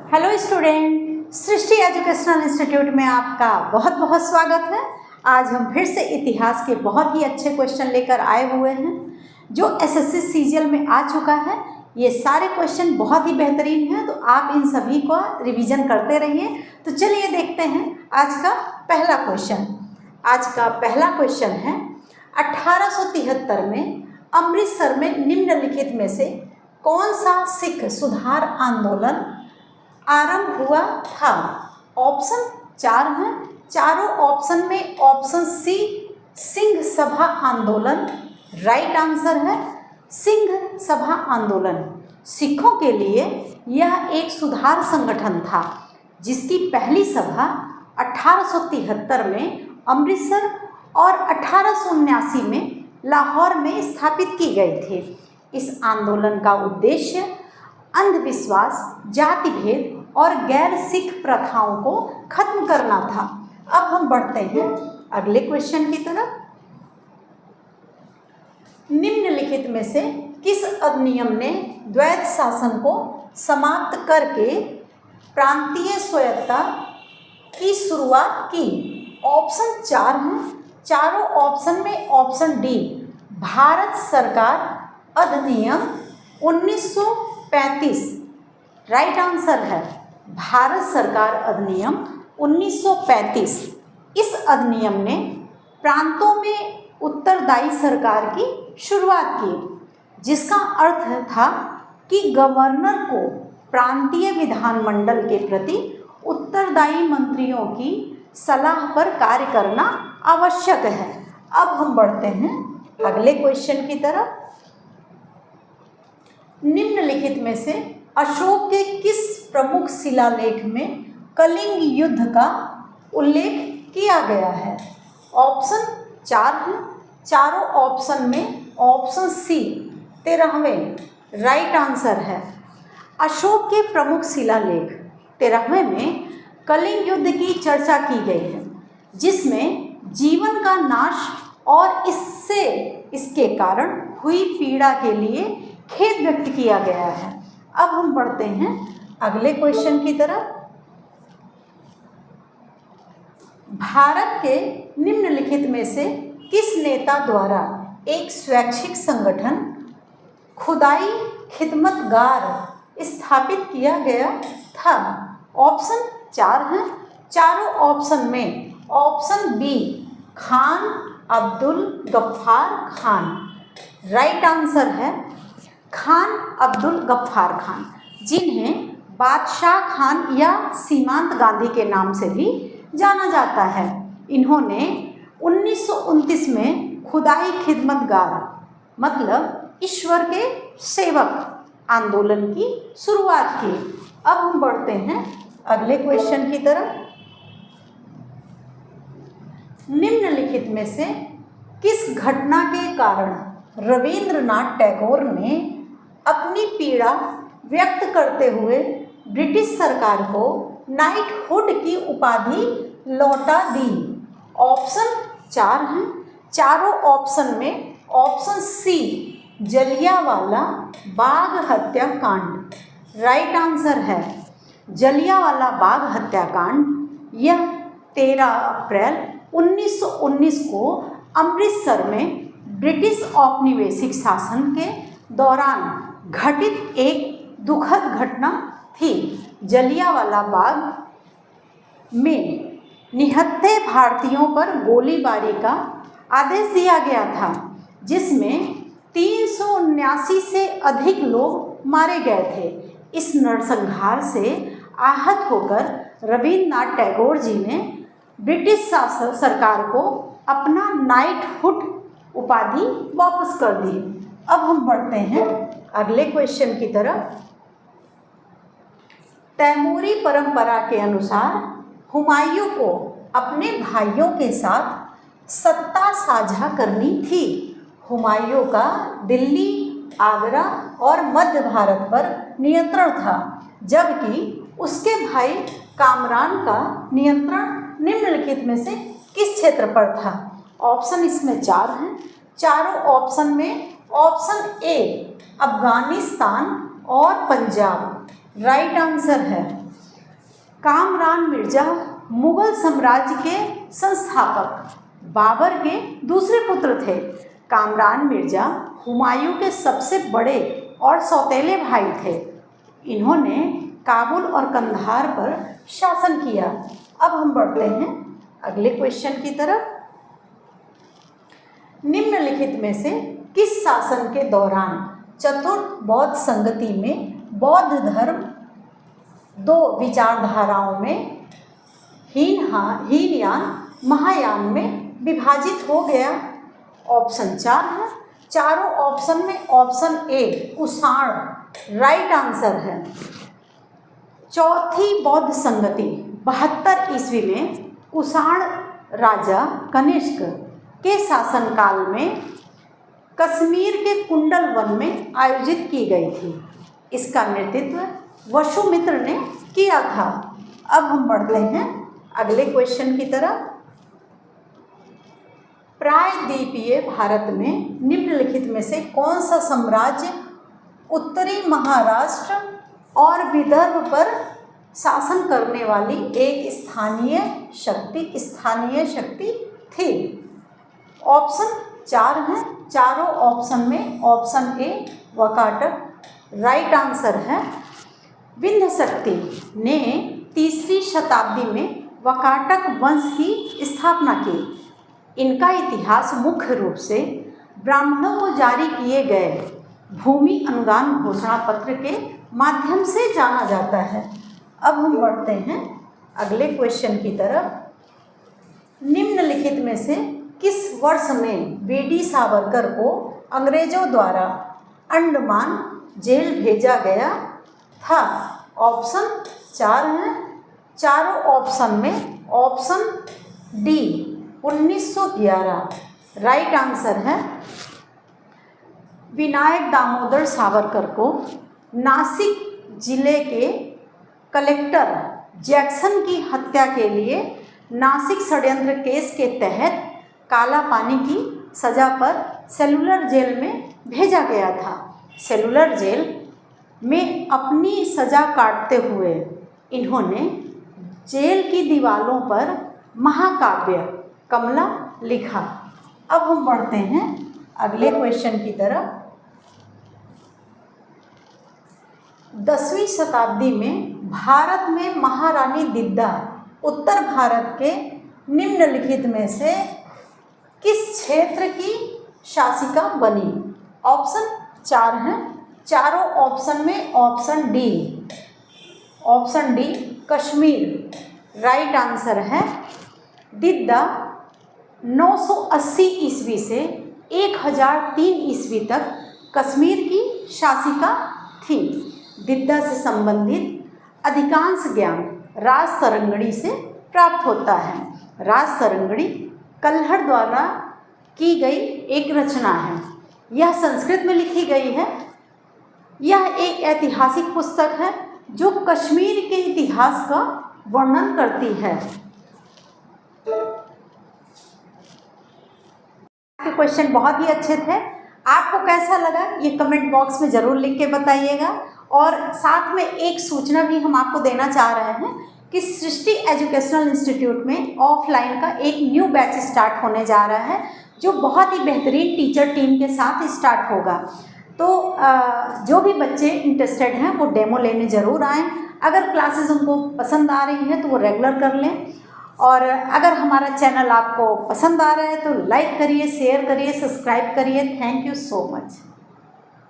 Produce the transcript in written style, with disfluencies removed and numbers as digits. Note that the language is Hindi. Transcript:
हेलो स्टूडेंट, सृष्टि एजुकेशनल इंस्टीट्यूट में आपका बहुत बहुत स्वागत है। आज हम फिर से इतिहास के बहुत ही अच्छे क्वेश्चन लेकर आए हुए हैं जो एसएससी सीजीएल में आ चुका है। ये सारे क्वेश्चन बहुत ही बेहतरीन हैं, तो आप इन सभी को रिवीजन करते रहिए। तो चलिए देखते हैं आज का पहला क्वेश्चन। आज का पहला क्वेश्चन है 1873 में अमृतसर में निम्नलिखित में से कौन सा सिख सुधार आंदोलन आरंभ हुआ था। ऑप्शन 4 हैं। चारों ऑप्शन में ऑप्शन सी सिंह सभा आंदोलन राइट आंसर है। सिंह सभा आंदोलन सिखों के लिए यह एक सुधार संगठन था जिसकी पहली सभा 1873 में अमृतसर और 1879 में लाहौर में स्थापित की गई थी। इस आंदोलन का उद्देश्य अंधविश्वास, जाति भेद और गैर सिख प्रथाओं को खत्म करना था। अब हम बढ़ते हैं अगले क्वेश्चन की तरफ। निम्नलिखित में से किस अधिनियम ने द्वैत शासन को समाप्त करके प्रांतीय स्वायत्तता की शुरुआत की। ऑप्शन 4 हैं। चारों ऑप्शन में ऑप्शन डी भारत सरकार अधिनियम 1935 राइट आंसर है। भारत सरकार अधिनियम 1935। इस अधिनियम ने प्रांतों में उत्तरदायी सरकार की शुरुआत की, जिसका अर्थ था कि गवर्नर को प्रांतीय विधानमंडल के प्रति उत्तरदायी मंत्रियों की सलाह पर कार्य करना आवश्यक है। अब हम बढ़ते हैं अगले क्वेश्चन की तरफ। निम्नलिखित में से अशोक के किस प्रमुख शिलालेख में कलिंग युद्ध का उल्लेख किया गया है। ऑप्शन 4 हैं। चारों ऑप्शन में ऑप्शन सी 13वें राइट आंसर है। अशोक के प्रमुख शिलालेख 13वें में कलिंग युद्ध की चर्चा की गई है, जिसमें जीवन का नाश और इससे इसके कारण हुई पीड़ा के लिए खेद व्यक्त किया गया है। अब हम बढ़ते हैं अगले क्वेश्चन की तरफ। भारत के निम्नलिखित में से किस नेता द्वारा एक स्वैच्छिक संगठन खुदाई खिदमतगार स्थापित किया गया था। ऑप्शन 4 हैं। चारों ऑप्शन में option B Khan Abdul Gaffar Khan right answer है। खान अब्दुल गफ्फार खान, जिन्हें बादशाह खान या सीमांत गांधी के नाम से भी जाना जाता है, इन्होंने 1929 में खुदाई खिदमतगार मतलब ईश्वर के सेवक आंदोलन की शुरुआत की। अब हम बढ़ते हैं अगले क्वेश्चन की तरफ। निम्नलिखित में से किस घटना के कारण रविंद्रनाथ टैगोर ने अपनी पीड़ा व्यक्त करते हुए ब्रिटिश सरकार को नाइटहुड की उपाधि लौटा दी। ऑप्शन 4 हैं। चारों ऑप्शन में ऑप्शन सी जलियांवाला बाग हत्याकांड राइट आंसर है। जलियांवाला बाग हत्याकांड यह 13 अप्रैल 1919 को अमृतसर में ब्रिटिश औपनिवेशिक शासन के दौरान घटित एक दुखद घटना थी। जलियांवाला बाग में निहत्थे भारतीयों पर गोलीबारी का आदेश दिया गया था, जिसमें 379 से अधिक लोग मारे गए थे। इस नरसंहार से आहत होकर रविंद्रनाथ टैगोर जी ने ब्रिटिश सरकार को अपना नाइटहुड उपाधि वापस कर दी। अब हम बढ़ते हैं अगले क्वेश्चन की तरफ। तैमूरी परंपरा के अनुसार हुमायूं को अपने भाइयों के साथ सत्ता साझा करनी थी। हुमायूं का दिल्ली, आगरा और मध्य भारत पर नियंत्रण था, जबकि उसके भाई कामरान का नियंत्रण निम्नलिखित में से किस क्षेत्र पर था। ऑप्शन इसमें 4 हैं। चारों ऑप्शन में ऑप्शन ए अफगानिस्तान और पंजाब राइट आंसर है। कामरान मिर्जा मुगल साम्राज्य के संस्थापक बाबर के दूसरे पुत्र थे। कामरान मिर्जा हुमायूं के सबसे बड़े और सौतेले भाई थे। इन्होंने काबुल और कंधार पर शासन किया। अब हम बढ़ते हैं अगले क्वेश्चन की तरफ। निम्नलिखित में से किस शासन के दौरान चतुर्थ बौद्ध संगति में बौद्ध धर्म दो विचारधाराओं में हीनयान महायान में विभाजित हो गया? ऑप्शन 4 है। चारों ऑप्शन में option A Kushan right answer है। चौथी बौद्ध संगति 72 ईस्वी में कुषाण राजा कनिष्क के शासनकाल में कश्मीर के कुंडल वन में आयोजित की गई थी। इसका नेतृत्व वसुमित्र ने किया था। अब हम बढ़ते हैं अगले क्वेश्चन की तरफ। प्रायद्वीपीय भारत में निम्नलिखित में से कौन सा साम्राज्य उत्तरी महाराष्ट्र और विदर्भ पर शासन करने वाली एक स्थानीय शक्ति थी? ऑप्शन 4 है। चारों ऑप्शन में option A Vakataka right answer है। विंध्य शक्ति ने 3री शताब्दी में वाकाटक वंश की स्थापना की। इनका इतिहास मुख्य रूप से ब्राह्मणों को जारी किए गए भूमि अनुदान घोषणा पत्र के माध्यम से जाना जाता है। अब हम बढ़ते हैं अगले क्वेश्चन की तरफ। निम्नलिखित में से किस वर्ष में वी.डी. सावरकर को अंग्रेजों द्वारा अंडमान जेल भेजा गया था? ऑप्शन 4 है। चारों ऑप्शन में ऑप्शन डी 1911 राइट आंसर है। विनायक दामोदर सावरकर को नासिक जिले के कलेक्टर जैक्सन की हत्या के लिए नासिक षड्यंत्र केस के तहत काला पानी की सज़ा पर सेलुलर जेल में भेजा गया था। सेलुलर जेल में अपनी सज़ा काटते हुए इन्होंने जेल की दीवारों पर महाकाव्य कमला लिखा। अब हम बढ़ते हैं अगले क्वेश्चन की तरफ। 10वीं शताब्दी में भारत में महारानी दिद्दा उत्तर भारत के निम्नलिखित में से किस क्षेत्र की शासिका बनी? ऑप्शन 4 है। चारों ऑप्शन में option D Kashmir right answer है। दिद्दा 980 ईस्वी से 1003 ईस्वी तक कश्मीर की शासिका थी। दिद्दा से संबंधित अधिकांश ज्ञान राज सरंगड़ी से प्राप्त होता है। राज सरंगड़ी कल्हड़ द्वारा की गई एक रचना है। यह संस्कृत में लिखी गई है। यह एक ऐतिहासिक पुस्तक है जो कश्मीर के इतिहास का वर्णन करती है। आपके क्वेश्चन बहुत ही अच्छे थे। आपको कैसा लगा ये कमेंट बॉक्स में ज़रूर लिख के बताइएगा। और साथ में एक सूचना भी हम आपको देना चाह रहे हैं कि सृष्टि एजुकेशनल इंस्टीट्यूट में ऑफलाइन का एक न्यू बैच स्टार्ट होने जा रहा है जो बहुत ही बेहतरीन टीचर टीम के साथ स्टार्ट होगा। तो जो भी बच्चे इंटरेस्टेड हैं वो डेमो लेने ज़रूर आएँ। अगर क्लासेस उनको पसंद आ रही हैं तो वो रेगुलर कर लें। और अगर हमारा चैनल आपको पसंद आ रहा है तो लाइक करिए, शेयर करिए, सब्सक्राइब करिए। Thank you so much.